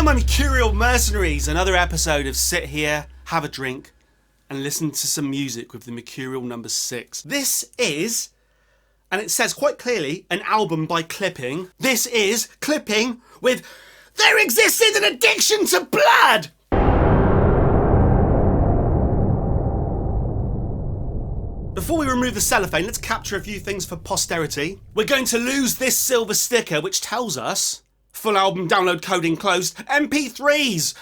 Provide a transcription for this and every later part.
my Mercurial mercenaries, another episode of Sit Here, Have a Drink, and Listen to some music with the Mercurial number 6. This is, and it says quite clearly, an album by Clipping. This is Clipping with There Existed an Addiction to Blood! Before we remove the cellophane, let's capture a few things for posterity. We're going to lose this silver sticker which tells us full album download code enclosed, MP3s,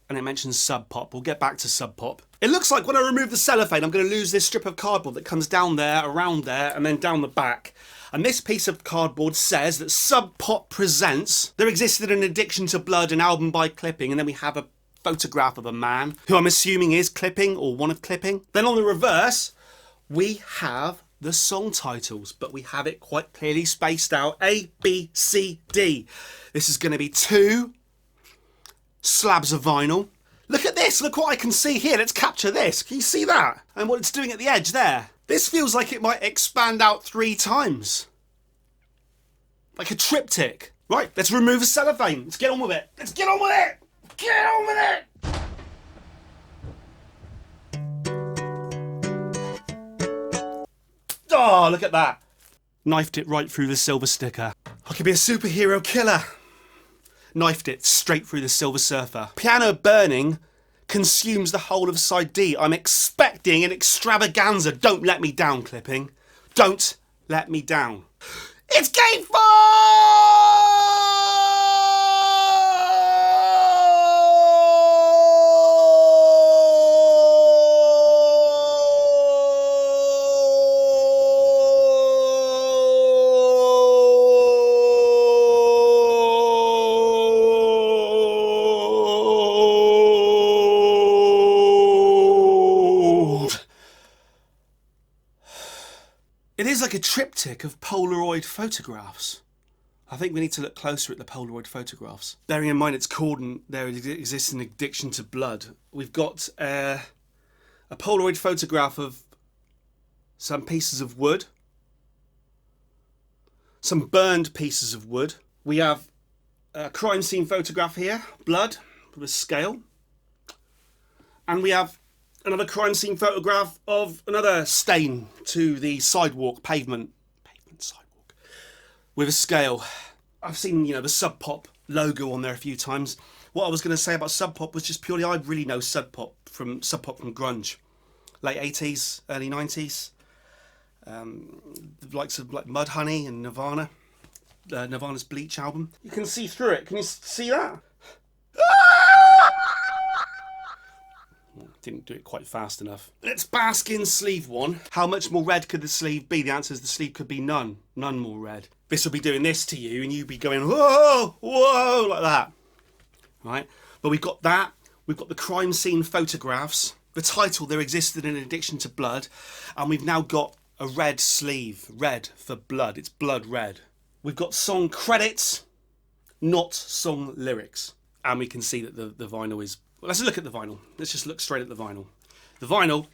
and it mentions Sub Pop. We'll get back to Sub Pop. It looks like when I remove the cellophane, I'm going to lose this strip of cardboard that comes down there, around there, and then down the back. And this piece of cardboard says that Sub Pop presents There Existed an Addiction to Blood, an album by Clipping, and then we have a photograph of a man, who I'm assuming is Clipping, or one of Clipping. Then on the reverse, we have the song titles, but we have it quite clearly spaced out. A, B, C, D. This is going to be 2 slabs of vinyl. Look at this. Look what I can see here. Let's capture this. Can you see that? And what it's doing at the edge there. This feels like it might expand out 3 times. Like a triptych. Right, let's remove the cellophane. Let's get on with it. Let's get on with it. Get on with it. Oh, look at that. Knifed it right through the silver sticker. I could be a superhero killer. Knifed it straight through the Silver Surfer. Piano burning consumes the whole of side D. I'm expecting an extravaganza. Don't let me down, Clipping. Don't let me down. It's Gate 4! It is like a triptych of Polaroid photographs. I think we need to look closer at the Polaroid photographs. Bearing in mind it's called and there exists an addiction to blood. We've got a Polaroid photograph of some pieces of wood. Some burned pieces of wood. We have a crime scene photograph here. Blood with a scale. And we have another crime scene photograph of another stain to the sidewalk, pavement sidewalk, with a scale. I've seen, the Sub Pop logo on there a few times. What I was going to say about Sub Pop was just purely I really know Sub Pop from grunge, late 80s, early 90s, the likes of like Mudhoney and Nirvana, Nirvana's Bleach album. You can see through it. Can you see that? Didn't do it quite fast enough. Let's bask in sleeve 1. How much more red could the sleeve be? The answer is the sleeve could be none. None more red. This will be doing this to you and you'd be going, whoa, whoa, like that. Right? But we've got that. We've got the crime scene photographs. The title, There Existed an Addiction to Blood. And we've now got a red sleeve. Red for blood. It's blood red. We've got song credits, not song lyrics. And we can see that the vinyl is... Well, let's look at the vinyl. Let's just look straight at the vinyl. The vinyl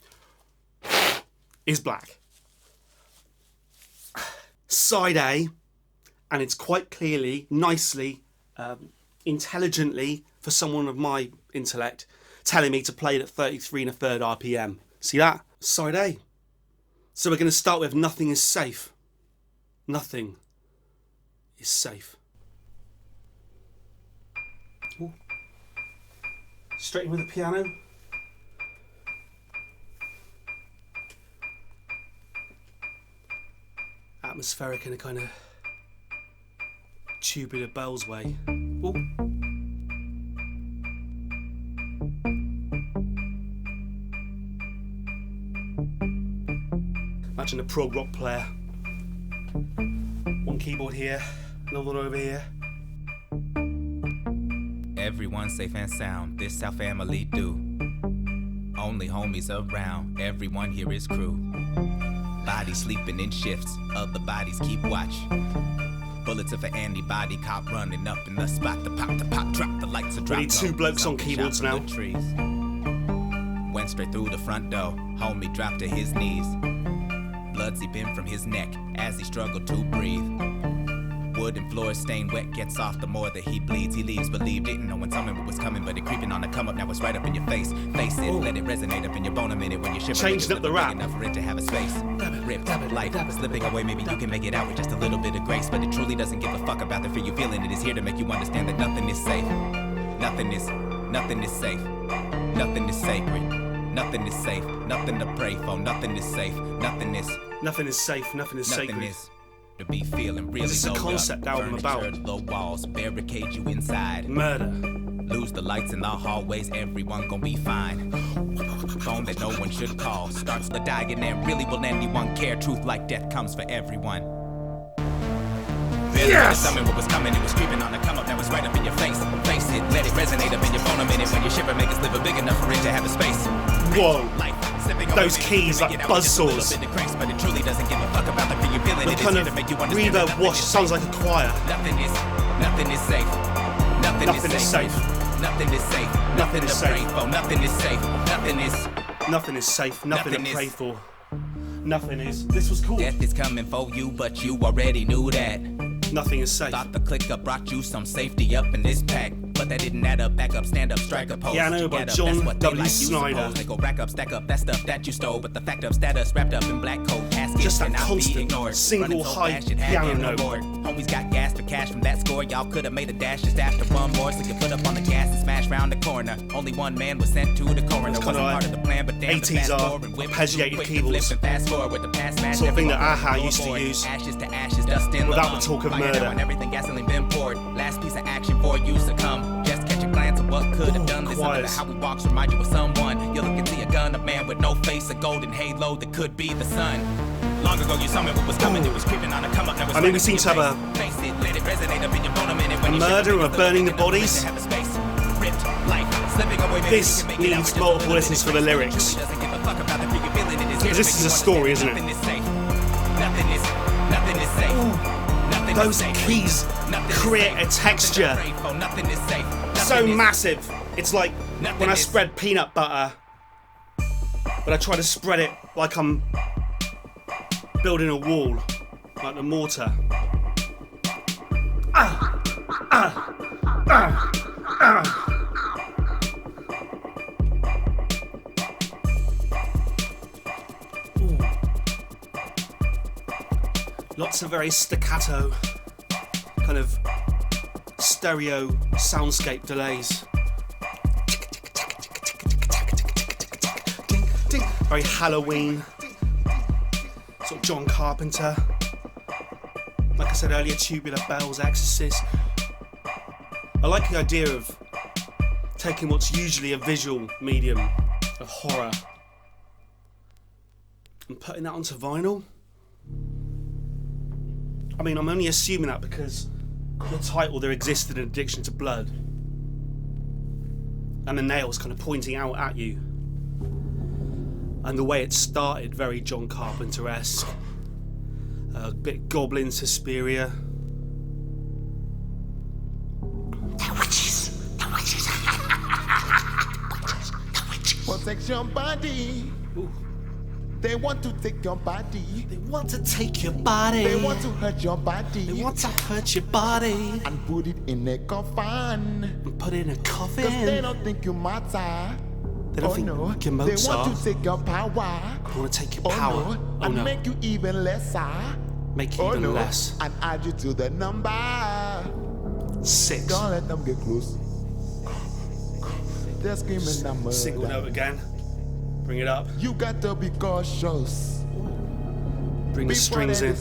is black. Side A, and it's quite clearly, nicely, intelligently, for someone of my intellect, telling me to play it at 33 1/3 RPM. See that? Side A. So we're going to start with Nothing is Safe. Nothing is safe. Ooh. Straight in with the piano. Atmospheric in a kind of tubular bells way. Ooh. Imagine a prog rock player. One keyboard here, another one over here. Everyone safe and sound, this our family do. Only homies around, everyone here is crew. Bodies sleeping in shifts, other bodies keep watch. Bullets of an anybody cop running up in the spot. The pop, drop, the lights are dropped. We need 2 blokes on keyboards now. Trees. Went straight through the front door, homie dropped to his knees. Blood seeping from his neck as he struggled to breathe. wood and floors stained wet gets off. The more that he bleeds, he leaves. Believe didn't know when something was coming, but it creeping on the come up. Now it's right up in your face. Face it, let it resonate up in your bone a minute when you shiver. Changed up the rap. Enough for it to have a space. Ripped, life slipping away. Maybe you can make it out with just a little bit of grace, but it truly doesn't give a fuck about the fear you feeling. It is here to make you understand that nothing is safe. Nothing is safe. Nothing is sacred. Nothing is safe. Nothing to pray for. Nothing is safe. Nothing is safe. Nothing is sacred. Nothing is to be feeling really. What's this a concept album about? Low walls barricade you inside. Murder. Lose the lights in the hallways, everyone gon' be fine. Phone that no one should call starts to die, and really will anyone care? Truth like death comes for everyone. Yes! What was coming, it was creeping on the come up, now it's right up in your face. Face it, let it resonate up in your bone a minute. When you shiver, make us live a big enough for it to have a space. Whoa. Those keys like buzzsaws. But it truly doesn't give a fuck about the fear you feeling. The kind of reverb wash sounds like a choir. Nothing is safe. Nothing is safe. Nothing is safe. Nothing to pray for. Nothing is safe. Nothing is safe. Nothing to pray for. Nothing is. This was cool. Death is coming for you, but you already knew that. Nothing is safe. Thought the click up brought you some safety up in this pack, but that didn't add up. Back up, stand up, strike a pose. Piano by John W. Snyder. They go rack up, stack up that stuff that you stole, but the fact of status wrapped up in black coat caskets. Just that cannot constant be ignored. single high piano note. Homies got gas for cash from that score. Y'all could have made a dash just after one more, so you put up on the gas and smash round the corner. Only one man was sent to the coroner. Wasn't part of the plan, but damn, 80s arpeggiated keyboards. Sort of thing that Aha used to use. Ashes to ashes, dust in without the talk of murder. Everything gasoline been poured. Last piece of action for you succumb. Just catch a glance of what could have done. Listen to how we walks, remind you of someone. You look and see a gun, a man with no face, a golden halo that could be the sun. Long ago you summoned what was coming, it was creeping on a come up. I mean, we seem to have a murder or burning the bodies. This needs multiple listens for the lyrics. Because this is a story, isn't it? Those keys create a texture so massive. It's like when I spread peanut butter, but I try to spread it like I'm building a wall, like the mortar. Lots of very staccato, kind of stereo soundscape delays. Very Halloween, sort of John Carpenter. Like I said earlier, Tubular Bells, Exorcist. I like the idea of taking what's usually a visual medium of horror and putting that onto vinyl. I mean, I'm only assuming that because the title, There Existed an Addiction to Blood, and the nails kind of pointing out at you, and the way it started, very John Carpenter-esque, a bit Goblin Suspiria. The witches. Protect your body. Ooh. They want to take your body. They want to take your body. They want to hurt your body. They want to hurt your body. And put it in a coffin. And put it in a coffin. 'Cause they don't think you matter. They don't think you Mozart. They want to take your power. They want to take your power. And make you even lesser. Make you even less. And add you to the number. 6. Don't let them get close. They're screaming number. Single note again. Bring it up. You got to be cautious. Bring the strings in.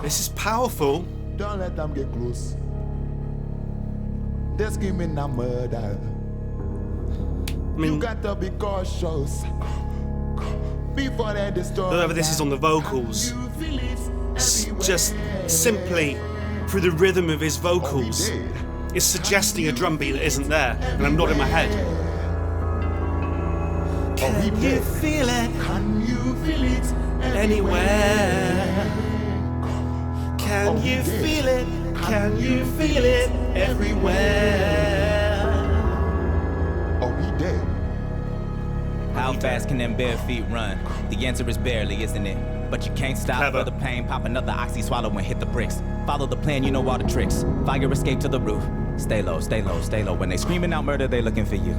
This is powerful. Don't let them get close. They're screaming a murder. I mean, you got to be cautious before they destroy. whatever this is on the vocals, just simply through the rhythm of his vocals, it's suggesting a drum beat that isn't there, and I'm nodding my head. Can you feel it? Can you feel it Anywhere? Can you feel it? Can you feel it everywhere? Are we dead? How fast can them bare feet run? The answer is barely, isn't it? but you can't stop Clever. for the pain. Pop another oxy, swallow and hit the bricks. Follow the plan, you know all the tricks. Fire escape to the roof. Stay low, stay low, stay low. When they screaming out murder, they looking for you.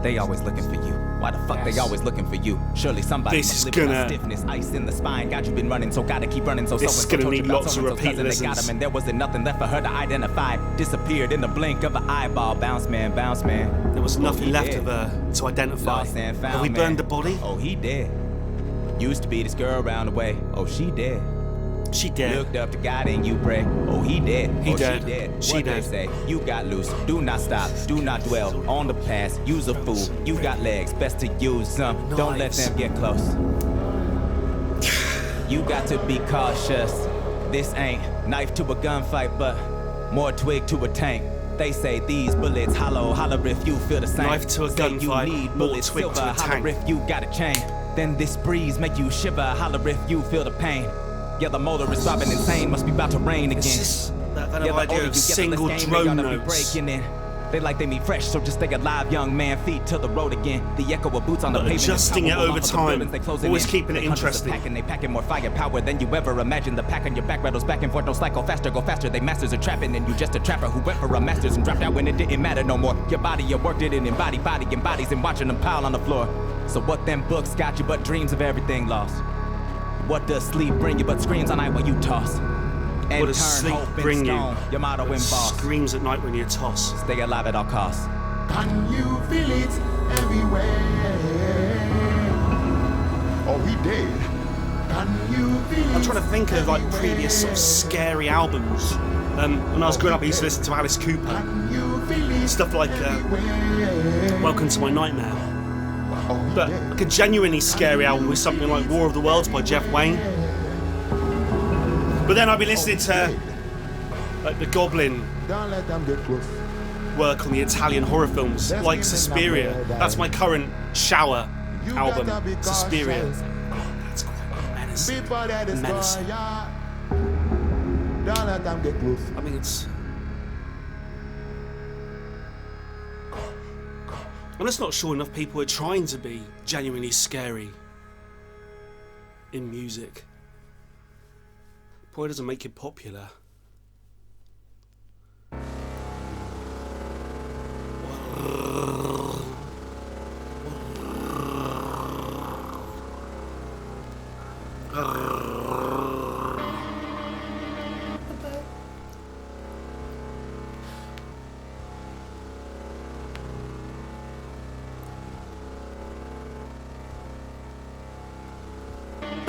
They always looking for you. Why the fuck they always looking for you? Surely somebody This must is live with gonna- stiffness, ice in the spine. Got you been running, so gotta keep running. So This is so-and-so gonna told need you about lots of so-and-so's repeat cousin. They got listens. him, and there wasn't nothing left for her to identify. Disappeared in the blink of an eyeball. Bounce man, bounce man. There was nothing he left dead. of her to identify. Lost and found, Have we man. burned the body? Oh, he dead. Used to be this girl around the way. Oh, she dead. She dead. Looked up to God and you pray. Oh, he dead. He oh, dead. She dead. She What dead. they say? You got loose. Do not stop. Do not dwell on the past. Use a fool. You got legs. Best to use some. Don't let Knives. them get close. You got to be cautious. This ain't knife to a gunfight, but more twig to a tank. They say these bullets hollow. Holler if you feel the same. Knife to a Say you gunfight, need more bullets, twig to silver. a Holler tank. if you got a chain. Then this breeze make you shiver. Holler if you feel the pain. Yeah, the motor is throbbing insane. Must be about to rain again. This is that kind Yeah, of the idea older of you get, the single less game drone they oughta be notes. breaking in. They like they meet fresh, so just stay alive, young man. Feet to the road again. The echo of boots on the But pavement. is adjusting it palpable over off of the time, buildings they closing always in. keeping it They hunters are interesting. packing, they packing more firepower than you ever imagined. The pack on your back rattles back and forth, no slack, go faster. They masters are trapping, and you just a trapper who went for a masters and dropped out when it didn't matter no more. Your body, your work didn't embody, body embodies, and watching them pile on the floor. So what them books got you but dreams of everything lost? What does sleep bring you but screams all night when you toss? And What does turn sleep hope bring in you? stone, your motto in boss. Screams at night when you toss. Stay alive at all costs. Can you feel it everywhere? Oh, he dead. Can you feel it? I'm trying to think of like previous sort of scary albums. When I was growing up, I used to listen to Alice Cooper. Can you feel it Stuff like everywhere? Welcome to My Nightmare. Oh, he But dead. like a genuinely scary album was something like War of the Worlds by Jeff Wayne. But then I've been listening to like the Goblin Don't let them get close. work on the Italian horror films, Let's like give them Suspiria. that way, That's my current shower You album, gotta be Suspiria. cautious. That's quite menacing. Before they destroy Menacing. ya. Don't let them get close. I mean, it's. I'm just not sure enough people are trying to be genuinely scary in music. Probably doesn't make it popular.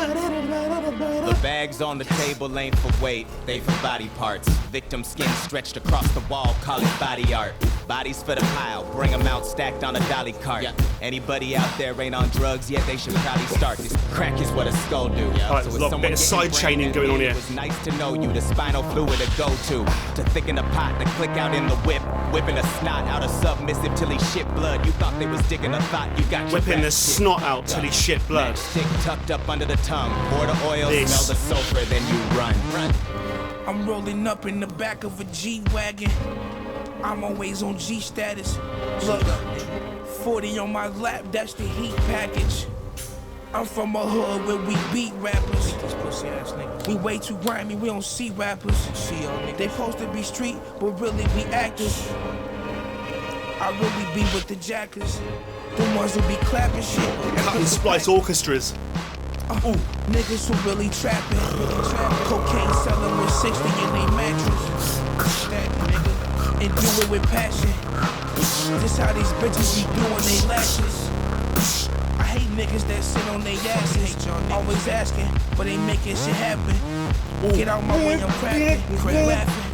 The bags on the table ain't for weight, they for body parts. Victim skin stretched across the wall, call it body art. Bodies for the pile, bring them out stacked on a dolly cart. Anybody out there ain't on drugs yet, they should probably start. This crack is what a skull do. Alright, there's a it's lot- someone bit of getting side chaining brain going on dead, here. It was nice to know you, the spinal fluid to go to thicken the pot, to click out in the whip. Whipping a snot out of submissive till he shit blood. You thought they was digging a thought, you got your Whipping back the kicked. snot out till he shit blood. Stick tucked up under the tongue. Pour the oil, This. smell the sulfur, then you run. I'm rolling up in the back of a G-Wagon. I'm always on G status. Look, 40 on my lap, that's the heat package. I'm from a hood where we beat rappers. We way too grimy, we don't see rappers. They supposed to be street, but really be actors. I really be with the jackers. The ones who be clapping shit. and Cut and put splice orchestras. Niggas who really trapping. Cocaine selling with 60 in they mattress. That nigga. And do it with passion. This how these bitches be doing they lashes. I hate niggas that sit on they asses. Always asking, but they making shit happen. Get out my way, I'm cracking. Quit laughing.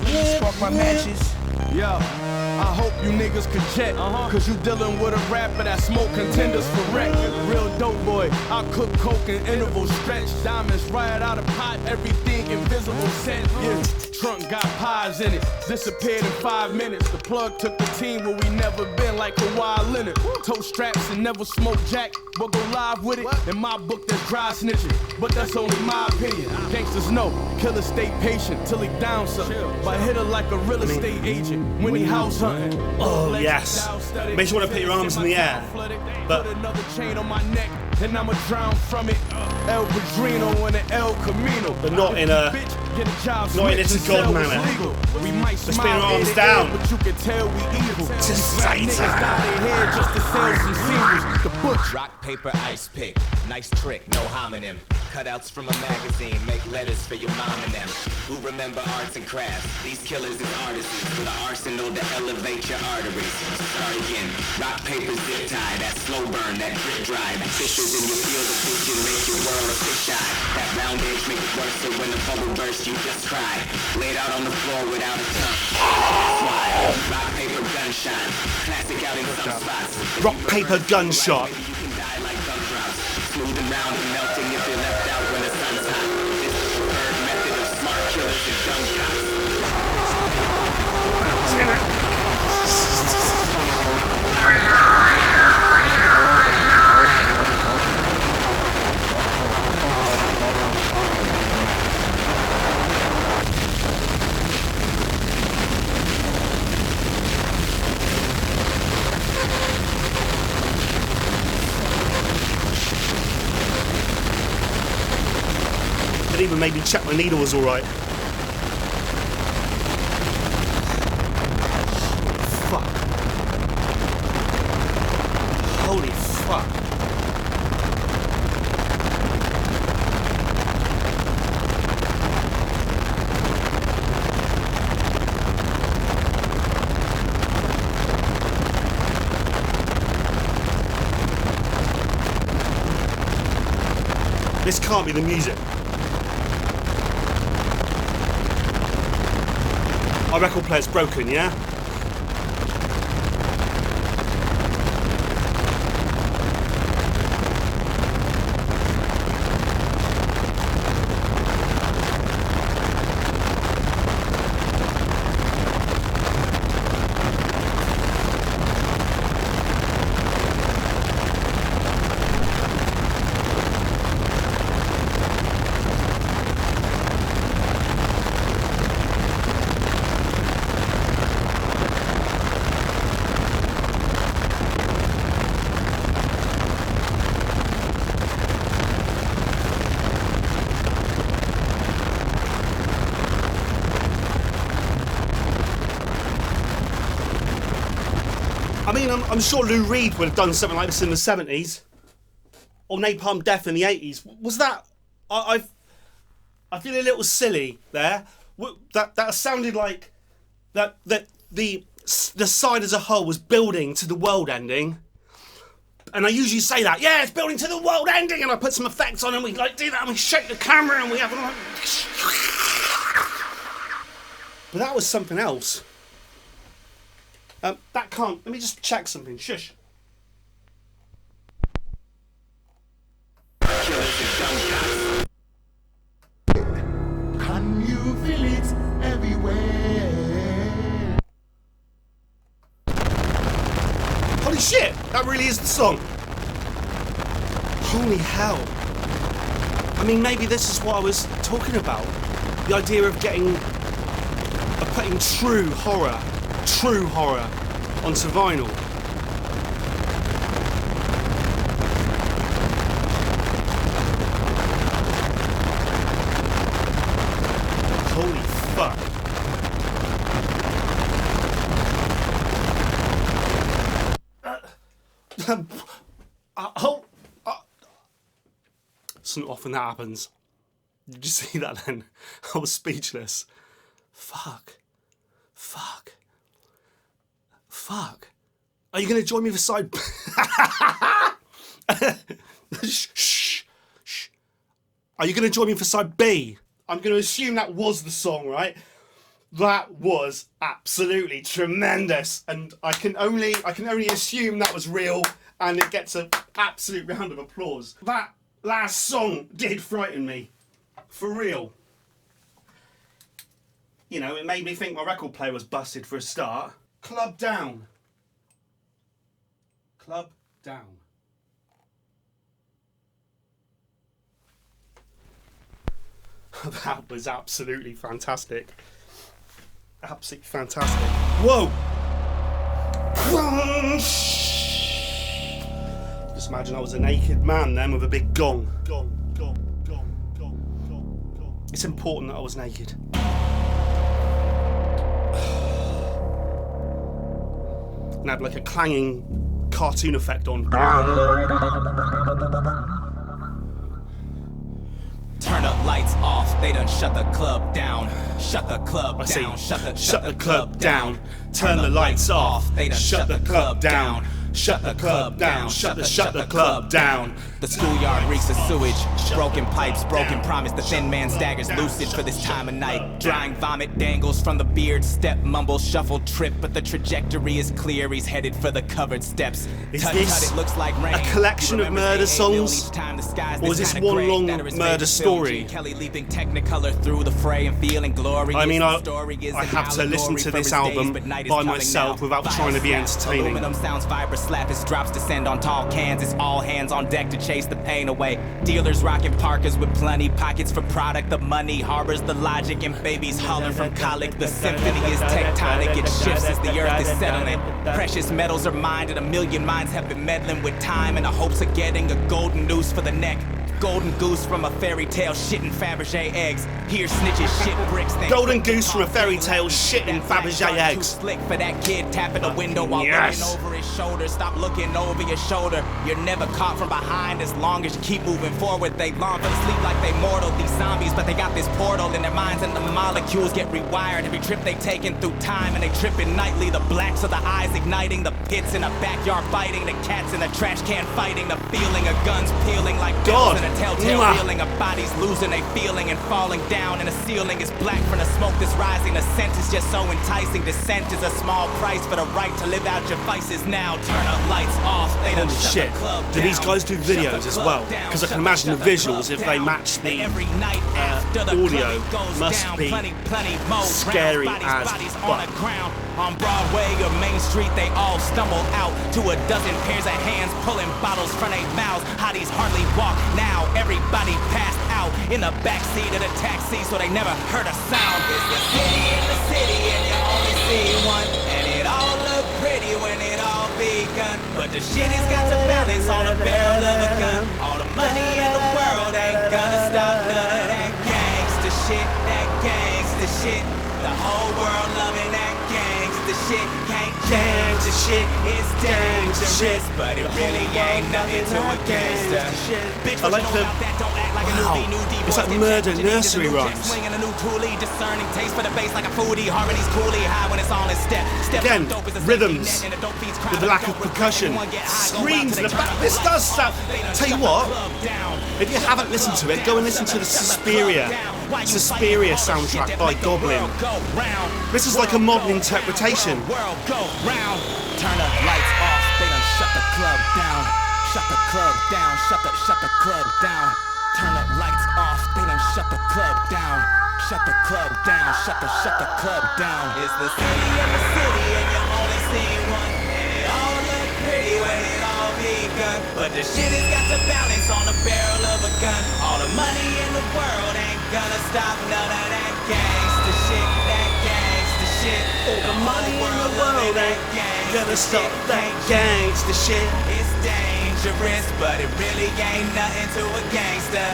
Let me spark my matches. Yo, I hope you niggas can check. Cause you dealing with a rapper that smoke contenders for wreck. Real dope boy, I cook coke in interval stretch. Diamonds right out of pot, everything invisible set. Yeah, trunk got pies in it. Disappeared in 5 minutes. The plug took the team where we never been, like Kawhi Leonard. Toe straps and never smoke jack, but go live with it. In my book, that's dry snitching, but that's only my opinion. Gangsters know, killers stay patient till he down something. But hit her like a real estate agent when he house hunting. Oh, yes. Makes you want to put your arms in the air. But put another chain on my neck. and I'ma drown from it. El Padrino and the El Camino. But not in a... Get a job not in this God manner. We might Let's smile spin our arms in the down. air, but you can tell we evil. Just Rap say niggas that. dye their hair just to sell some singles. The butch. Rock, paper, ice pick. Nice trick, no homonym. Cutouts from a magazine, make letters for your mom and them. Who remember arts and crafts? These killers is artisans with an arsenal to elevate your arteries. Start again. Rock, paper, zip tie. That slow burn, that drip drive. Fishes in your field of vision make your world a fish eye. That round edge make it worse, so when the bubble bursts, you just cry. Laid out on the floor without a tongue. That's why. Rock, paper, gunshot. Classic out in some spots. Rock, paper, gunshot. Maybe you can die like gumdrops. Smooth and round and melting if you're left out when the sun's hot. This is the preferred method of smart killers and dumb cops. It even made me check my needle was alright. Fuck. Holy fuck. This can't be the music. Our record player's broken, yeah? I mean, I'm sure Lou Reed would have done something like this in the 70s. Or Napalm Death in the 80s. Was that... I feel a little silly there. That sounded like... That the side as a whole was building to the world ending. And I usually say that, yeah, it's building to the world ending, and I put some effects on and we like do that and we shake the camera and we have like... But that was something else. That can't... Let me just check something. Shush. Can you feel it everywhere? Holy shit! That really is the song. Holy hell. I mean, maybe this is what I was talking about. The idea of putting true horror onto vinyl. Holy fuck. It's not often that happens. Did you see that then? I was speechless. Fuck. Are you going to join me for side... Shh. Are you going to join me for side B? I'm going to assume that was the song, right? That was absolutely tremendous, and I can only assume that was real, and it gets an absolute round of applause. That last song did frighten me, for real. You know, it made me think my record player was busted for a start. Club down. Club down. That was absolutely fantastic. Absolutely fantastic. Whoa! Just imagine I was a naked man then with a big gong. It's important that I was naked. And have like a clanging cartoon effect on. Turn the lights off, they done shut the club down. Shut the club I see. down. Shut the club down. Turn the lights off. They done Shut the club down. Shut the club down. Shut the club down. The schoolyard reeks of sewage, broken pipes, broken promise. The thin man staggers lucid for this time of night. Drying vomit dangles from the beard, step mumble, shuffle trip, but the trajectory is clear. He's headed for the covered steps. Is Tut, this tut, it looks like rain. a collection of murder songs? Or is this one long murder story? Kelly leaping Technicolor through the fray and feeling glorious. I mean, I The have to listen to this album by myself without trying to be entertaining. Aluminum sounds vibra slap as drops descend on tall cans. It's all hands on deck to chase the pain away. Dealers rocking parkas with plenty pockets for product. The money harbors the logic and babies holler from colic. The symphony is tectonic. It shifts as the earth is settling. Precious metals are mined and a million minds have been meddling with time in the hopes of getting a golden noose for the neck. Golden goose from a fairy tale shitting Fabergé eggs. Here snitches shit bricks. Golden goose from a fairy tale shitting Fabergé eggs. Too slick for that kid tapping the window while Yes. looking over his shoulder. Stop looking over your shoulder. You're never caught from behind as long as you keep moving forward. They long for the sleep like they mortal. These zombies, but they got this portal in their minds and the molecules get rewired. Every trip they taken through time and they tripping nightly. The blacks of the eyes igniting. The pits in the backyard biting. The cats in the trash can fighting. The feeling of guns peeling like God. bells in a telltale Mwah. feeling of bodies losing a feeling and falling down. And the ceiling is black from the smoke that's rising. The scent is just so enticing. Descent is a small price for the right to live out your vices now. Turn the lights off. They done Holy shut shit. the club Do these down. guys do Shut the videos as club well? down. Because I can Shut imagine the club visuals, if they down. match the And every night after the audio, club goes must down, be plenty more scary rounds, as bodies fuck. on the ground. On Broadway or Main Street, they all stumble out to a dozen pairs of hands pulling bottles from their mouths. Hotties hardly walk now. Everybody passed out in the backseat of the taxi, so they never heard a sound. It's the city in the city, and you only see one. And it all look pretty when it all begun. But the shit has got to balance on the barrel of a gun. All the money in the world ain't gonna stop none of that gangsta shit. That gangsta shit. The whole world loving that gangsta shit. Can't change the shit. It's dangerous, but it really ain't nothing to a gangsta. Bitch, I like what you know the- about that? Don't act like a Wow. newbie, new It's divorced like and murder Jack Janine, nursery the new Jack rhymes. Swing and a new toolie, discerning taste for the bass like a foodie. Harmonies coolly high when it's on its step. Step Again, on dope is a safety rhythms net and the dope beats cry with the for lack dope of with percussion. anyone get high, go out Screams till in the they back. turn This the does lights sound. off. Tell you what, if you haven't listened to it, go and listen to the Suspiria soundtrack by Goblin. This is like a modern interpretation. World go round. Turn the lights off. They done shut the club down. Shut the club down. Shut the club down. Turn the lights off. They done shut the club down. Shut the club down. Shut the club down. It's the city in the city, and you only see one. And it all look pretty when it all begun. But the shit has got to balance on the barrel of a gun. All the money in the world ain't gonna stop none of that gangsta shit. That gangsta shit. All the money in the world ain't gonna stop that gangsta shit. It's dangerous, but it really ain't nothing to a gangster.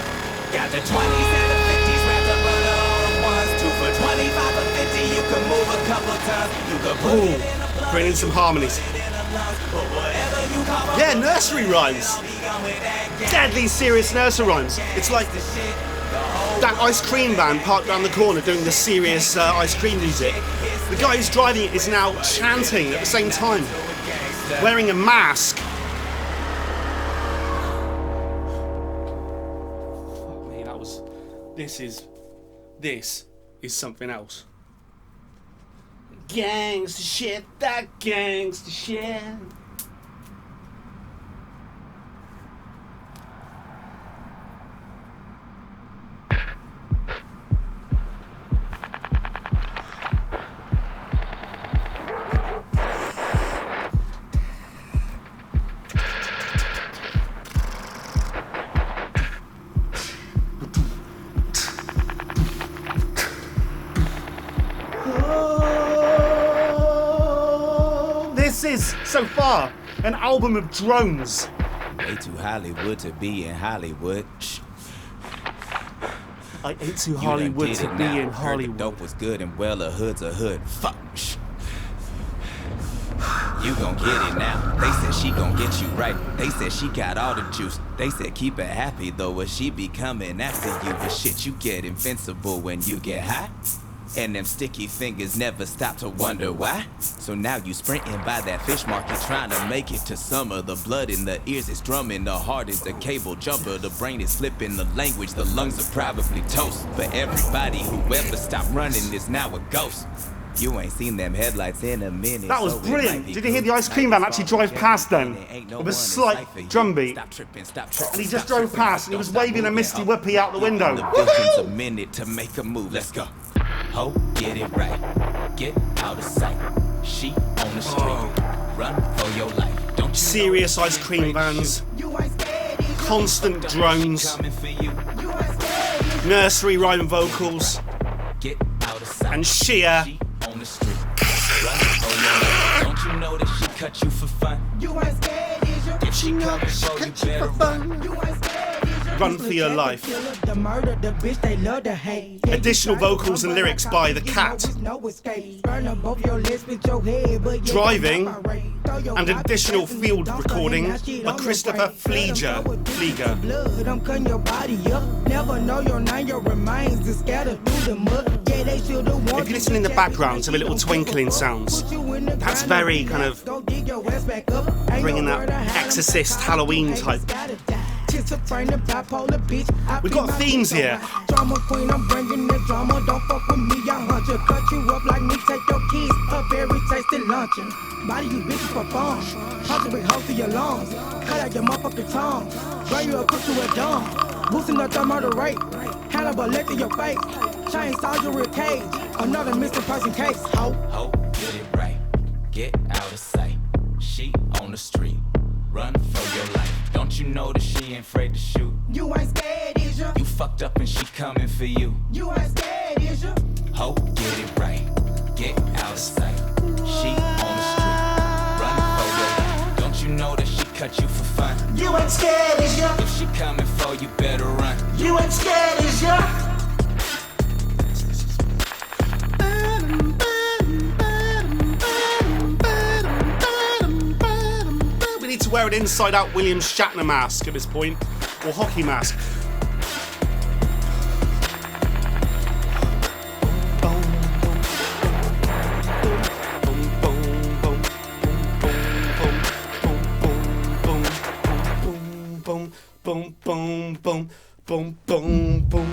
Got the 20s and the 50s wrapped up under all the ones. 2 for 25 or 50, you can move a couple tons. You can put Ooh, it in a blunt, bring in some harmonies. put it in a lungs, but whatever you call Yeah, nursery rhymes. Deadly serious nursery rhymes. It's like that ice cream van parked around the corner doing the serious ice cream music. The guy who's driving it is now chanting at the same time, wearing a mask. Fuck me, that was. This is something else. Gangsta shit, that gangsta shit. This is, so far, an album of drones. way too Hollywood to be in Hollywood. Shh. I ain't too You done Hollywood did to it be now. in Heard the Hollywood. dope was good and well, a hood's a hood. Fuck. Shh. You gon' get it now. They said she gon' get you right. They said she got all the juice. They said keep her happy though, or she be coming after you. But shit, you get invincible when you get high. And them sticky fingers never stop to wonder why. So now you sprinting by that fish market trying to make it to summer. The blood in the ears is drumming, the heart is a cable jumper. The brain is flipping the language, the lungs are probably toast. But everybody who ever stopped running is now a ghost. You ain't seen them headlights in a minute. That was so it brilliant. might be Did you hear the cool. ice cream van actually drive past then? Ain't no With a one slight in sight for drum you. beat. Stop tripping, And he just stop drove tripping, past and he don't was stop waving a moving, misty ho. whippy out the window. The vision's a minute to make a move. Let's go. Ho, get it right. Get out of sight. She on the street. Run for your life. Don't you Serious know ice cream she afraid to vans. shoot? Constant drones. Coming for you. Nursery rhyme vocals. Get out of sight. And sheer. She on the street. Run for your life. Don't you know that she cut you for fun? If she coming for you, better run. Run for your life. The murder, the bitch they love to hate. Additional vocals and lyrics by The Cat. Driving and additional field recording by Christopher Flieger. Blood, I'm cutting your body up. Never know your name, your remains is scattered through the mud. Yeah, they should've If you listen in the background to the little twinkling sounds, that's very kind of bringing that Exorcist Halloween type. We've got themes here. Drama queen, I'm bringing the drama. Don't fuck with me, I hunt you. Cut you up like me, take your kids. A very tasty luncheon. Body you bitches for fun. Hustle with hoes to your lungs. Cut out your motherfucking tongue. Burn you up, put you a dumb. Boosting up the murder rate. Hannibal leg to your face. Chainsaw your rib cage. Another missing person case. Ho. Ho, get it right. Get out of sight. She on the street. Run for your life. Don't you know that she ain't afraid to shoot? You ain't scared, is ya? You fucked up and she coming for you. You ain't scared, is ya? Ho, get it right. Get out of sight. She on the street. Run for your life. Don't you know that she cut you for fun? You ain't scared, is ya? If she coming for you, better run. You ain't scared, is ya? We need to wear an inside-out William Shatner mask at this point, or hockey mask. Boom, boom, boom, boom, boom, boom, boom.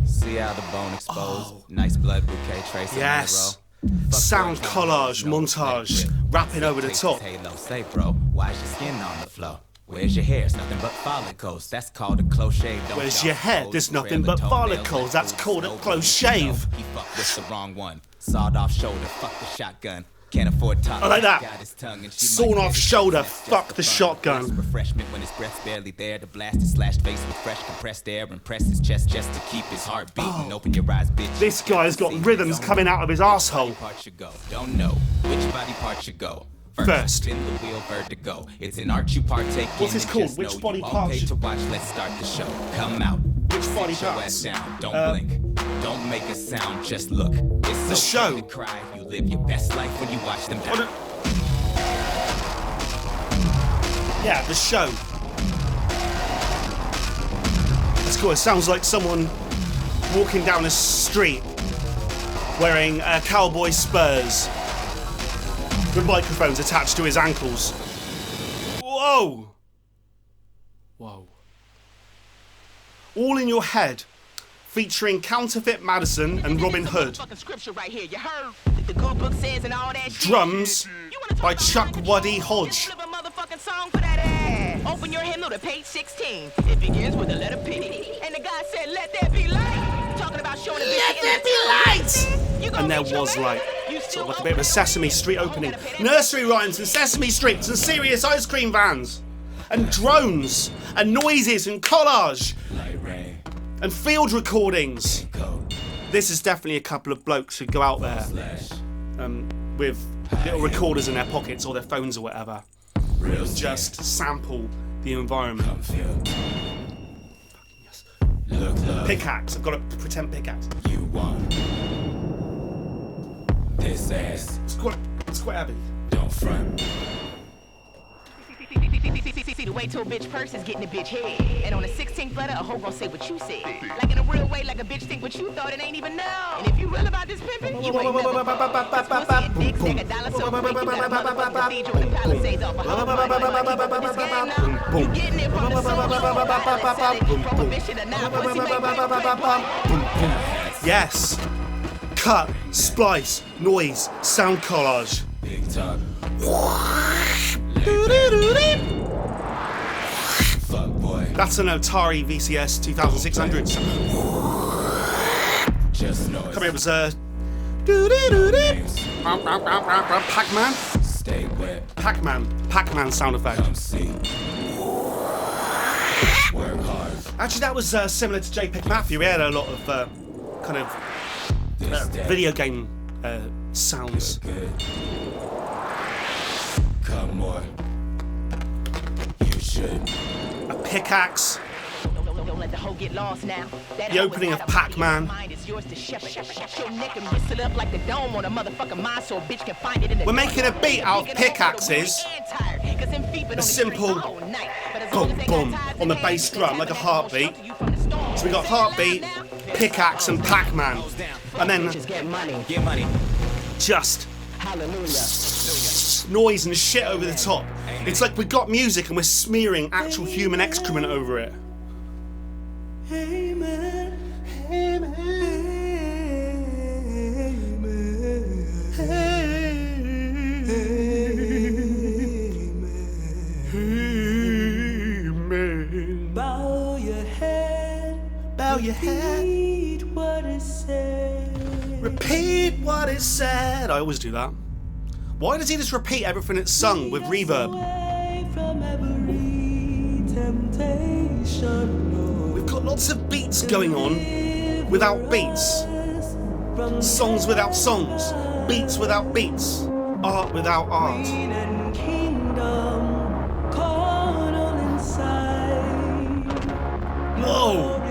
See how the bone exposed? Nice blood bouquet tracing Yes. on the row. Fuck Sound boys, collage, no montage, grip. rapping over the Takes top. Halo, say bro, why's your skin on the floor? Where's your hair? It's nothing but follicles. That's called a close shave. Don't Where's y'all your hair? suppose? There's nothing Trailer but toenails, follicles. that That's fool's called a no close good. shave. No, he fucked with the wrong one. Sawed off shoulder, fuck the shotgun. Can't afford talk. I like that. Got his tongue and she Sawn might off get it. shoulder, That's just fuck for the fun. shotgun. Refreshment when his breath's barely there. To blast his slashed face with fresh compressed air and press his chest just to keep his heart beating. Open your eyes, bitch. This guy's got See, rhythms don't coming know out of his which arsehole. body part you go. Don't know which body part you go. First. Spin the wheel, vertigo. It's an art you partake What's in. this and called? just Which know body you all part paid should- to watch. Let's start the show. Come out. Which body Sit your parts? ass down. Don't blink. Don't make a sound. Just look. It's The so show. to cry. You live your best life when you watch them die. Yeah, the show. That's cool. It sounds like someone walking down a street wearing cowboy spurs with microphones attached to his ankles. Whoa! Whoa. All in Your Head, featuring Counterfeit Madison and Robin Hood. Scripture right here, you heard? The good book says and all that shit. Drums You wanna talk by about Chuck scripture? Waddy Hodge. Flip a motherfucking song for that ass. Open your hymnal to page 16. It begins with the letter P. And the guy said, "Let there be light." Talking about showing a Let there be light! And there was light. Sort of like a bit of a Sesame Street opening. Nursery rhymes and Sesame Streets and serious ice cream vans. and drones and noises and collage Light rain, and field recordings. coat, This is definitely a couple of blokes who go out there flash, with little recorders in their pockets or their phones or whatever. real Just sample the environment. come feel. Look, love, Pickaxe. I've got a pretend pickaxe. you want. This ass, It's quite heavy. don't front. See the way to a bitch purse is getting a bitch head. And on the 16th letter, a hoe gon' say what you said. Like in a real way, like a bitch think what you thought and ain't even know. And if you real about this pimpin', you ain't never pussy and dicks, nigga, dollar so quick, you got a motherfucking cathedral in the Palisades off a hoe money. Wanna keep up with this game now? You getting it from the soul. Prohibition or not, pussy make break. Yes. Cut, splice, noise, sound collage. Big talk, fuck boy, That's an Atari VCS 2600. just noise. Come here, it was Names, Pac-Man. stay wet, Pac-Man sound effect. come see. Work hard, Actually, that was similar to JPEG Mafia. We had a lot of kind of this day, video game sounds. good. Come more, you should. A pickaxe. Don't let the hoe get lost now. That The hoe opening was of out of Pac-Man. mind is yours to shepherd. Your neck and whistle up like the dome on a motherfucking mind so a bitch can find it in the We're making a beat out of pickaxes. A simple boom, boom on the bass drum, like a heartbeat. So we got heartbeat, pickaxe, and Pac-Man. And then Get money. Get money, just Hallelujah. noise and shit over the top. It's like we got music and we're smearing actual human excrement over it. Bow your head, Bow your head, read what it said. repeat what is said. I always do that. Why does he just repeat everything that's sung with reverb? Away from every temptation, Lord. We've got lots of beats going on without beats. From Songs without songs. Beats without beats. Art without art. pain and kingdom, carnal inside. Whoa!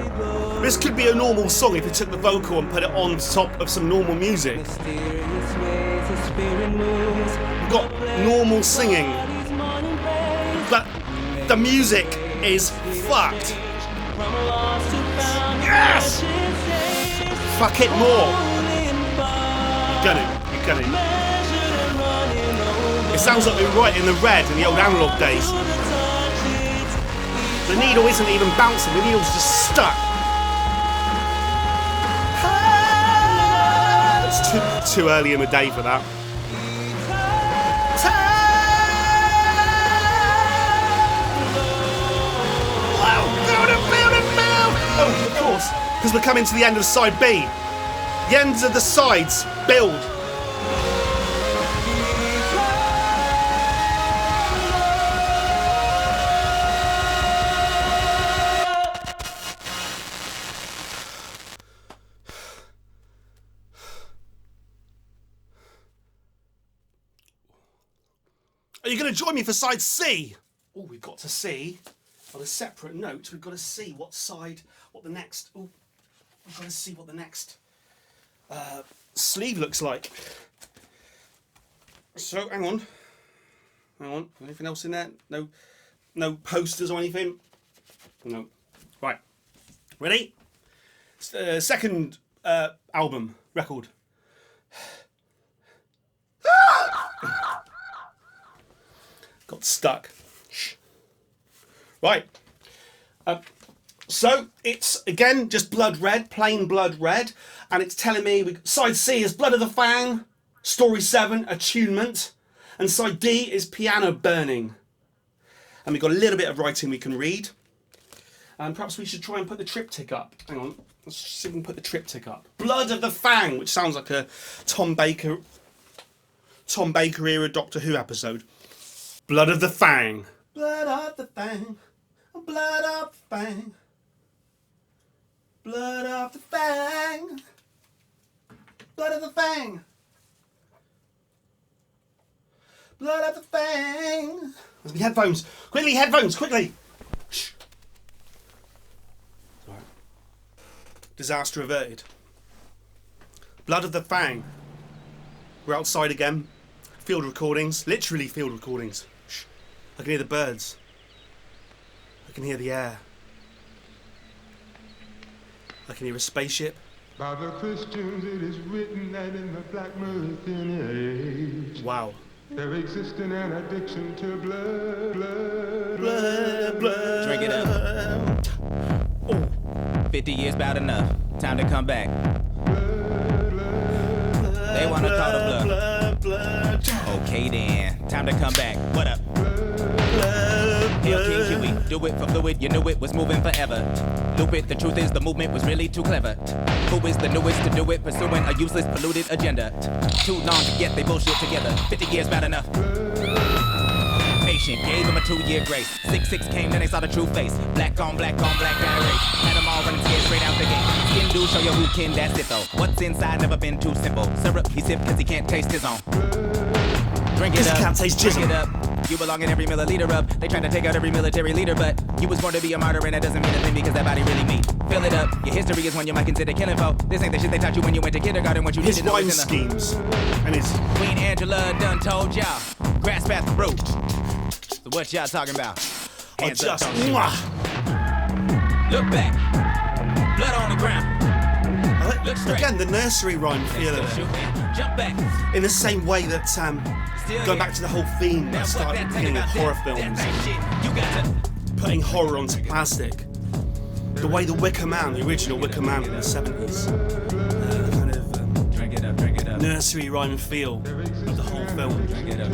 This could be a normal song if you took the vocal and put it on top of some normal music. Mysterious ways the spirit moves. We've got normal singing, Body's morning praise. but the music is fucked. From lost to found. Yes! Fuck it more. You're gonna. It sounds like we were right in the red in the old analog days. The needle isn't even bouncing, the needle's just stuck. It's too early in the day for that. Oh, of course, because we're coming to the end of side B. The ends of the sides build. Are you going to join me for side C? Oh, we've got to see, on a separate note, we've got to see what the next sleeve looks like. So, hang on. Anything else in there? No posters or anything? No. Right. Ready? Second record. Got stuck. Shh. Right. So it's again just blood red, plain blood red, and it's telling me side C is Blood of the Fang, story 7, attunement, and side D is piano burning. And we've got a little bit of writing we can read. And perhaps we should try and put the triptych up. Hang on, let's see if we can put the triptych up. Blood of the Fang, which sounds like a Tom Baker era Doctor Who episode. Blood of the Fang. Blood of the fang. Blood of the fang. Blood of the fang. Blood of the fang. Blood of the fang. Where's my headphones? Quickly, headphones, quickly. Shh. Sorry. Disaster averted. Blood of the fang. We're outside again. Field recordings, literally field recordings. Shh. I can hear the birds. I can hear the air. I can hear a spaceship. By the Christians it is written that in the Black Mercurial age Wow. there exists an addiction to blood, Blood, blood. Drink it up. Oh. 50 years about enough. Time to come back. They wanna call the bluff. Blood, blood. Okay then, time to come back. What up? Hail King Huey, do it for fluid, you knew it was moving forever. Do it, the truth is the movement was really too clever. Who is the newest to do it, pursuing a useless, polluted agenda? Too long to get they bullshit together, 50 years about enough. Patient, gave him a 2-year grace. 6-6 came, then they saw the true face. Black on black guy race. Had them all running scared straight out the gate. Skin do show you who kin, that's it though. What's inside never been too simple. Syrup, he sip cause he can't taste his own. Drink it Cause up, he can't taste drink jism. it up. You belong in every milliliter of. They trying to take out every military leader, but you was born to be a martyr and that doesn't mean a thing because that body really mean. Fill it up. Your history is one you might consider killing for. This ain't the shit they taught you when you went to kindergarten. What you His need to know rhyme is in the schemes and his Queen Angela done told y'all. Grasp at the root. So what y'all talking about? are Hands up, just don't shoot. mwah. Look back. Blood on the ground. Look straight. Again, the nursery rhyme feel Still of it. shooting. Jump back. In the same way that going back to the whole theme Now I what started that at the thing beginning of about horror that films, ain't shit. You got to putting horror onto plastic. The way the Wicker Man, the original Wicker Man from the 70s, kind of drink it up. nursery rhyme feel of the whole film. Drink it up.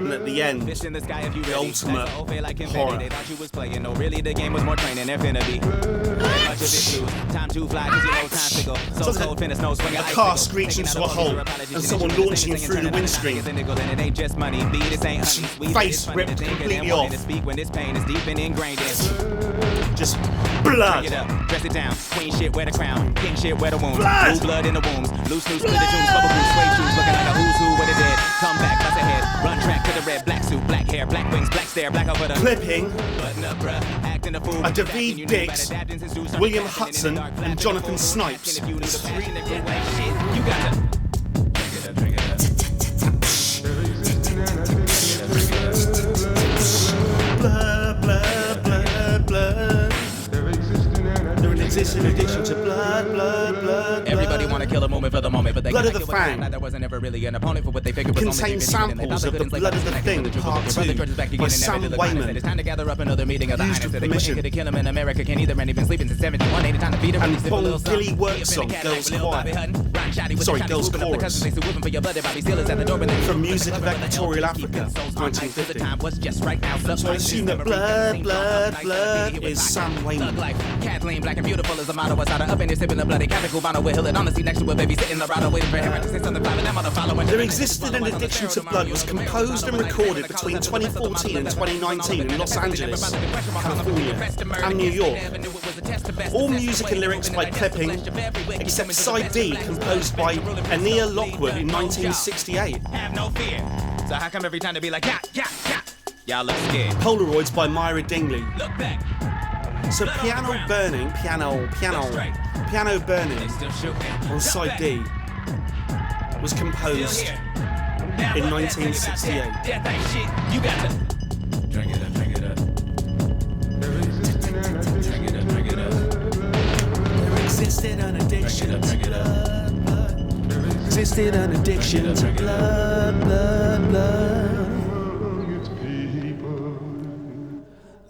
And at the end, Fish in the sky if you the ready. ultimate That's the whole feel like confetti. horror. They thought you was playing. No, really, the game was more training than infinity. Much of it blue. Time to fly, cause you know time to go. So Sounds like cold, finna snow, swing a car screeched into a hole and someone launching through the windscreen. And it ain't just money, beat this ain't honey. Sweet, Face but it's funny ripped to think of completely them wanting off. to speak when this pain is deep and ingrained in. Just Bring blood. it up, dress it down. Queen shit, wear the crown. King shit, wear the wounds. Blood! Blue blood in the wombs. Loose, split the tunes. Bubble goose, suede shoes. Looking like a who's who with a dead. Come back, bust ahead. Run track to the red. Black suit, black hair, black wings, black stare, black over the Clipping button up, bruh. Acting a fool. a David Dix, William Hudson, and Jonathan Snipes. There's three. You got to. Drink it up. Blood, blood, blood, blood. There exists an addiction to blood, blood, blood. Everybody wanna kill a moment for the moment, but they Blood can't of the kill what's Fang. like there wasn't ever really an opponent for what they figured was only Contains divinity, and they thought samples they of the couldn't slay Blood of back the the Thing, truth. Part Your brother 2, George is back by again and Sam never did the Wayman. said it's time to gather up another meeting of the Used highness. with They permission. could kill him in America, can't either, and he been sleeping since 71. Ain't time to feed him. And Release him a little Bon Gilly something. Work He up in song, the Cadillac Girls with Lil Bobby Choir. Hutton. Ron Shotty with Sorry, the Girls swooping up the Chorus. cousins, they swooping for your blood. Bobby Steelers at the door, but they From music of Equatorial Africa, The 1950. time was just right now. So I assume that blood, blood, blood is Sam Wayman. Life. Kathleen, black and beautiful as a model. Was out of up in here sipping the bloody Catholic Cubano with Hill and on the seat next to a baby sitting in the ride waiting for him to say something fly, but that mother following. There Existed an Addiction to Blood was composed and recorded between 2014 and 2019 in Los Angeles, California, and New York. All music and lyrics by Clipping, except Side D, composed by Ania Lockwood in 1968. Have no fear. So how come every time they be like, yeah, yeah, yeah? Y'all look scared. Polaroids by Myra Dingley. Look back. So piano burning They still shooting. on Side D was composed in 1968. Death ain't shit. You got to drink it up, drink it up. Drink it up, drink it up. There existed an addiction to blood, blood. Existed an addiction to blood, blood, blood.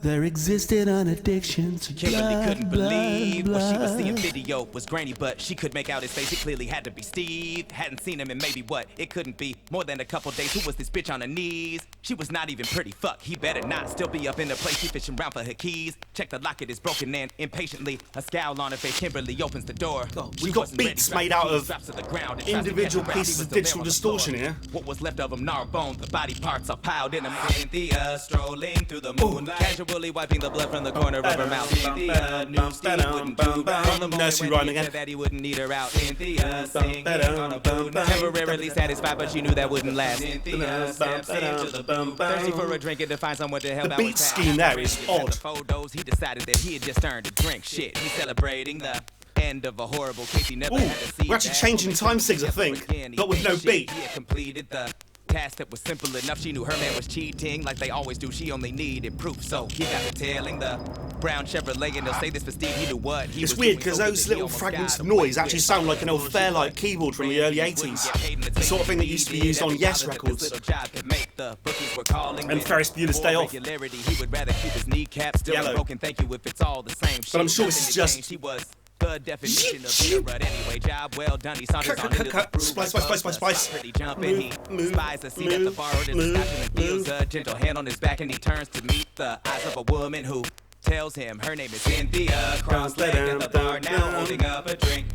There existed an addiction to Kimberly blood, couldn't blood, believe what she was blood. seeing. Video was grainy, but she could make out his face. It clearly had to be Steve. Hadn't seen him in maybe what? It couldn't be more than a couple days. Who was this bitch on her knees? She was not even pretty. Fuck, he better not still be up in the place. She fishing around for her keys. Check the locket is broken and impatiently a scowl on her face. Kimberly opens the door. She we've got wasn't ready. beats Drops made the out keys, of drops to the ground and tries to individual catch her breath. pieces He of was still digital there on the distortion floor. here. What was left of him, gnaw bones, the body parts are piled in him. Cynthia strolling through the moonlight, casually wiping the blood from the corner of her mouth. Cynthia knew Steve wouldn't do right. From the moment Nursery when rhyme he again. said that he wouldn't need her out. Cynthia singing on a boom, temporarily satisfied, but she knew that wouldn't last. Cynthia steps into the boom, thirsty for a drink and to find someone to help The out beat with that. scheme there is After odd. the photos, he decided that he had just earned a drink. Shit, he's celebrating the end of a horrible case he never Ooh, had to see. we're actually that. changing time sigs, I think, but with no beat. He had completed the task that was simple enough. She knew her man was cheating like they always do. She only needed proof, so he got to tailing the brown Chevrolet, and they'll say this for Steve. He knew what he It's was weird doing, because so those he little almost fragments got of away noise actually with sound like an old bullshit, Fairlight but keyboard from the early Randy wouldn't 80s. get paid in The sort of thing that used to be used on Every Yes dollar that records. this little job could make, the bookies were calling And with Ferris Bueller's more Day Off. regularity. He would rather keep his kneecaps still Yellow. broken. Thank you if it's all the same. But I'm sure this Nothing is to just- change. He was the definition of hero, but anyway, job well done. He saunters on into the Cut. brew Spice, like spice, spice, spice. Pretty jumping. He Move, spies a seat at the move, bar in the move, scotch and feels move. a gentle hand on his back, and he turns to meet the eyes of a woman who tells him her name is Cynthia. Cross-legged at the bar now, holding up a drink.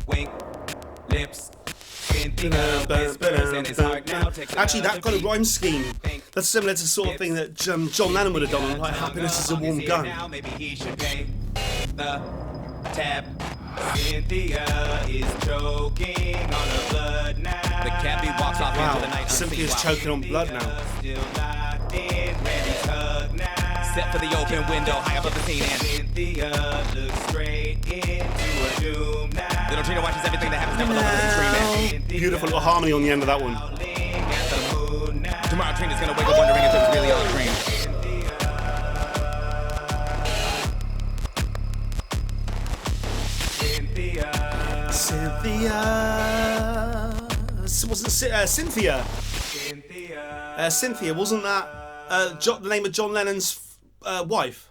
Wink, lips. Cynthia whispers in his heart now. Takes Actually, that another kind of beat. rhyme scheme, that's similar to the sort of thing that John Lennon would have done on like Happiness is a Warm Gun. Now maybe he should pay the tab. Cynthia is choking on her blood now. The cabbie walks off Wow, into the night. Cynthia's unseen. choking on blood now. Still locked in Randy's hug now. Step for the open window, high above the scene, and Cynthia looks straight into a doom now. Little Trina watches everything that happens down below the screen. Beautiful little harmony on the end of that one. Tomorrow Trina's gonna wake up wondering if it was really all a dream. Cynthia. Wasn't Cynthia? Cynthia, wasn't that the name of John Lennon's wife?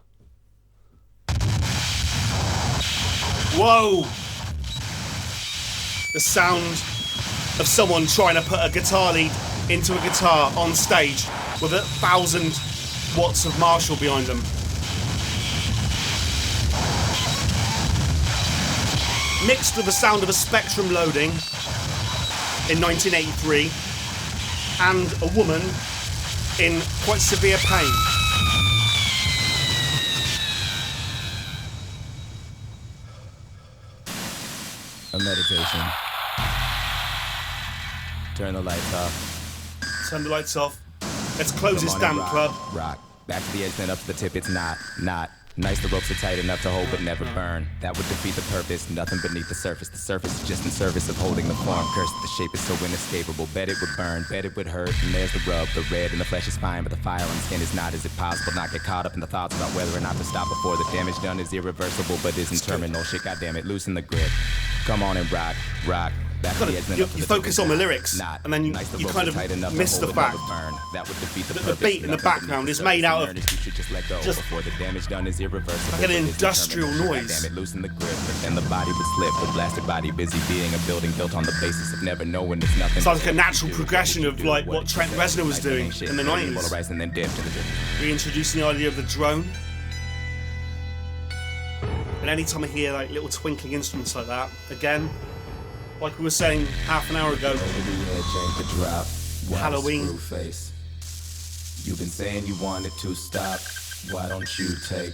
Whoa! The sound of someone trying to put a guitar lead into a guitar on stage with 1,000 watts of Marshall behind them. Mixed with the sound of a Spectrum loading in 1983 and a woman in quite severe pain. A meditation. Turn the lights off. Turn the lights off. Let's close this Come on damn and club. Rock. Back to the edge, then up to the tip. It's not. Nice, the ropes are tight enough to hold but never burn. That would defeat the purpose. Nothing beneath the surface. The surface is just in service of holding the form. Cursed, the shape is so inescapable. Bet it would burn, bet it would hurt. And there's the rub. The red in the flesh is fine, but the fire on the skin is not. Is it possible not get caught up in the thoughts about whether or not to stop before the damage done is irreversible but isn't terminal? Shit, goddamn it, loosen the grip. Come on and rock. Back to the edge, then up to You the focus tip. on the lyrics, Not. and then you Nice, the kind ropes of are tight enough to miss the hold but never fact burn. That would defeat the that the purpose. beat in the Nothing background beneath is the made out of surface. You should just let go just before the damage done is irreversible. like an but isn't industrial terminal. noise. Damn it, loosen the grip, and the body would slip. The blasted body busy being a building built on the basis of never knowing it's nothing. Sounds like a but natural you do progression what of you do, like what Trent you Reznor was say. doing Shit, in the bowl of 90s. rice and then dipped in the drip. Reintroducing the idea of the drone. And anytime I hear like little twinkling instruments like that, again, like we were saying half an hour ago, Halloween. Face. You've been saying you wanted to stop. Why don't you take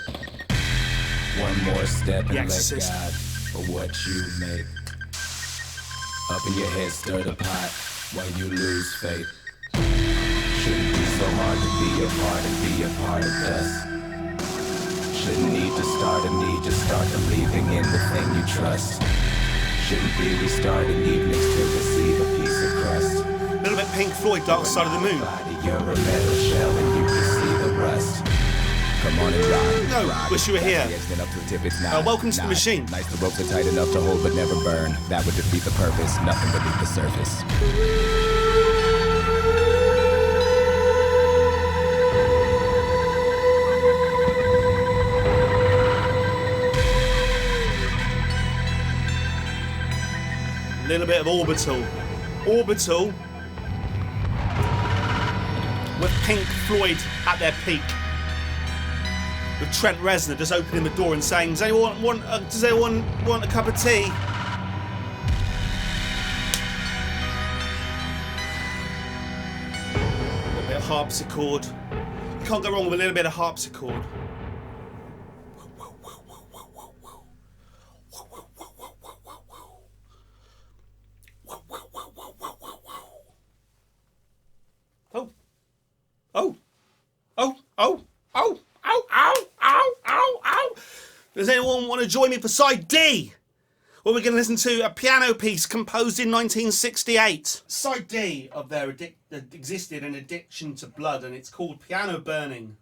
one more step and The let Exorcist. God for what you make? Up in your head, stir the pot while you lose faith. Shouldn't be so hard to be a part and be a part of us. Shouldn't need to start a need, just start believing in the thing you trust. Shouldn't be restarting evenings to receive a piece of crust. A little bit Pink Floyd, Dark Side of the Moon. You're a metal shell and you can see the rust. Come on and rock. No, rock. wish you were here. Yes, then up to the tip, it's not. Welcome to the not. machine. Nice, the ropes are tight enough to hold but never burn. That would defeat the purpose. Nothing beneath the surface. little bit of Orbital. Orbital with Pink Floyd at their peak. With Trent Reznor just opening the door and saying, does anyone want a cup of tea? A little bit of harpsichord. You can't go wrong with a little bit of harpsichord. Oh. Oh. Oh. Oh. Oh. Ow, ow, ow, ow, ow. Does anyone want to join me for side D? Where we're going to listen to a piano piece composed in 1968. Side D of their existed an addiction to blood, and it's called Piano Burning.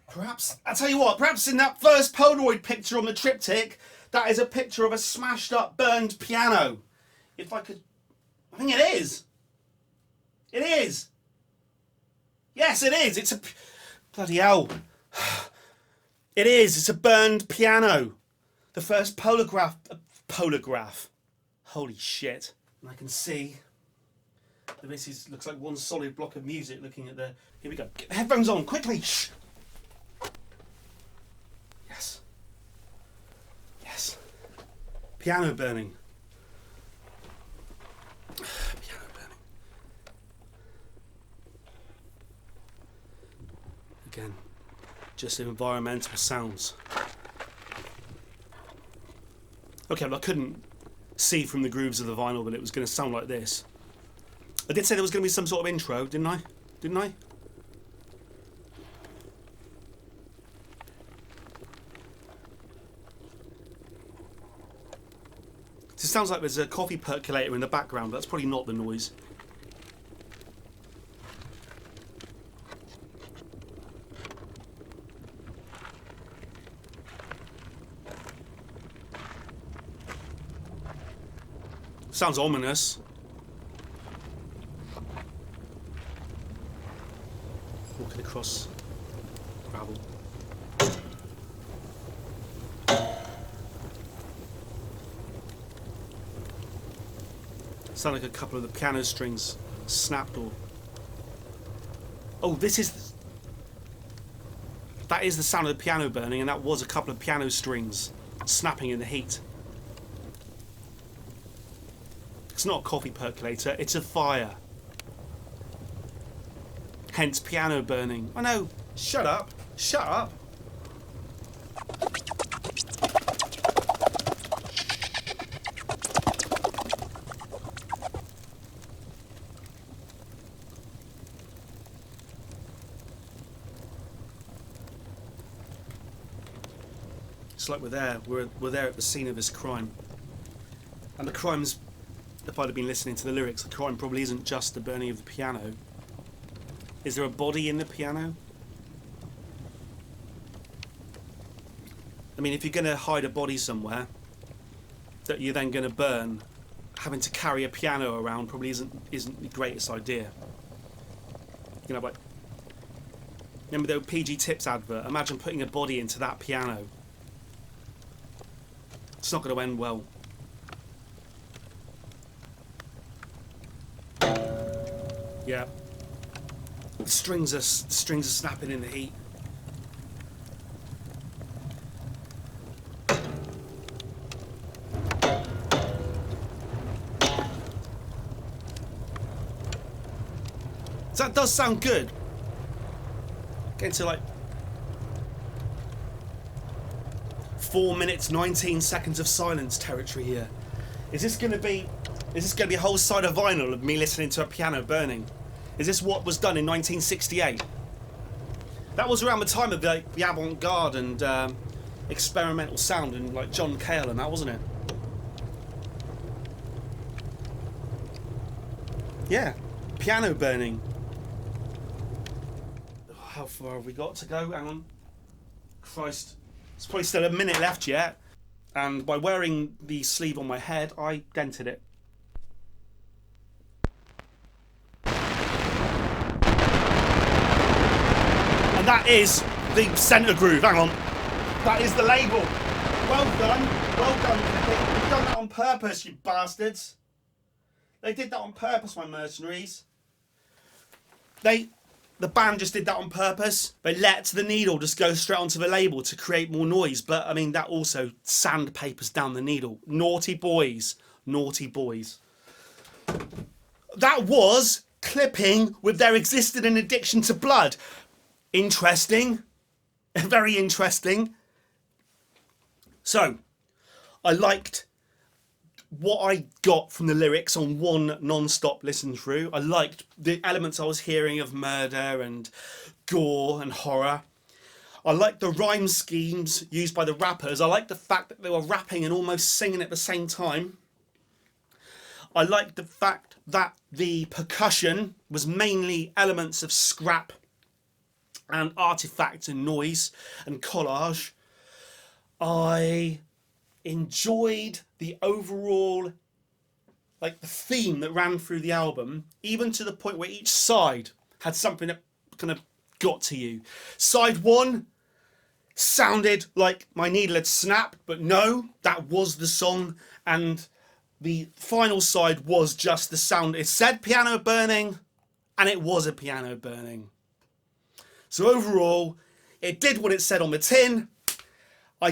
Perhaps, I'll tell you what, perhaps in that first Polaroid picture on the triptych, that is a picture of a smashed up, burned piano. If I could, I think it is. It is. Yes, it is. It's a, bloody hell. It is. It's a burned piano. The first polograph. Holy shit. And I can see that this looks like one solid block of music looking at the... Here we go. Get the headphones on, quickly. Shh. Yes. Yes. Piano burning. Piano burning. Again. Just environmental sounds. Okay, well, I couldn't see from the grooves of the vinyl that it was going to sound like this. I did say there was going to be some sort of intro, didn't I? Didn't I? It sounds like there's a coffee percolator in the background, but that's probably not the noise. Sounds ominous. Walking across gravel. Sound like a couple of the piano strings snapped or... Oh, that is the sound of the piano burning, and that was a couple of piano strings snapping in the heat. It's not a coffee percolator, it's a fire. Hence piano burning. Oh no, shut up, shut up. It's like we're there at the scene of this crime. And the crime's, if I'd have been listening to the lyrics, the crime probably isn't just the burning of the piano. Is there a body in the piano? I mean, if you're going to hide a body somewhere that you're then going to burn, having to carry a piano around probably isn't the greatest idea. You know, like, remember the PG Tips advert? Imagine putting a body into that piano. It's not going to end well. Yeah. The strings are snapping in the heat. So that does sound good. Getting to like 4 minutes 19 seconds of silence territory here. Is this going to be a whole side of vinyl of me listening to a piano burning? Is this what was done in 1968? That was around the time of the avant-garde and experimental sound and like John Cale and that, wasn't it? Yeah, piano burning. How far have we got to go? Hang on. Christ. There's probably still a minute left yet. And by wearing the sleeve on my head, I dented it. And that is the centre groove. Hang on. That is the label. Well done. Well done, Pippi. You've done that on purpose, you bastards. They did that on purpose, my mercenaries. The band just did that on purpose. They let the needle just go straight onto the label to create more noise. But, I mean, that also sandpapers down the needle. Naughty boys. Naughty boys. That was clipping with their existing an addiction to blood. Interesting. Very interesting. So, I liked what I got from the lyrics on one non-stop listen through. I liked the elements I was hearing of murder and gore and horror. I liked the rhyme schemes used by the rappers. I liked the fact that they were rapping and almost singing at the same time. I liked the fact that the percussion was mainly elements of scrap and artifacts and noise and collage. I enjoyed the overall, like, the theme that ran through the album, even to the point where each side had something that kind of got to you. Side one sounded like my needle had snapped, but no, that was the song, and the final side was just the sound. It said piano burning, and it was a piano burning. So overall, it did what it said on the tin. I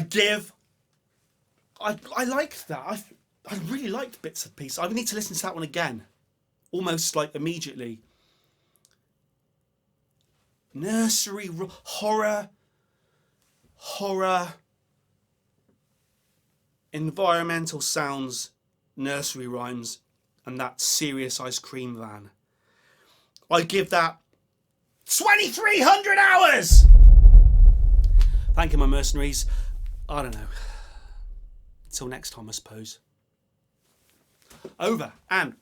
liked that. I really liked Bits of Peace. I need to listen to that one again. Almost like immediately. Nursery horror, environmental sounds, nursery rhymes, and that serious ice cream van. I give that 2,300 hours! Thank you, my mercenaries. I don't know. Until next time, I suppose. Over and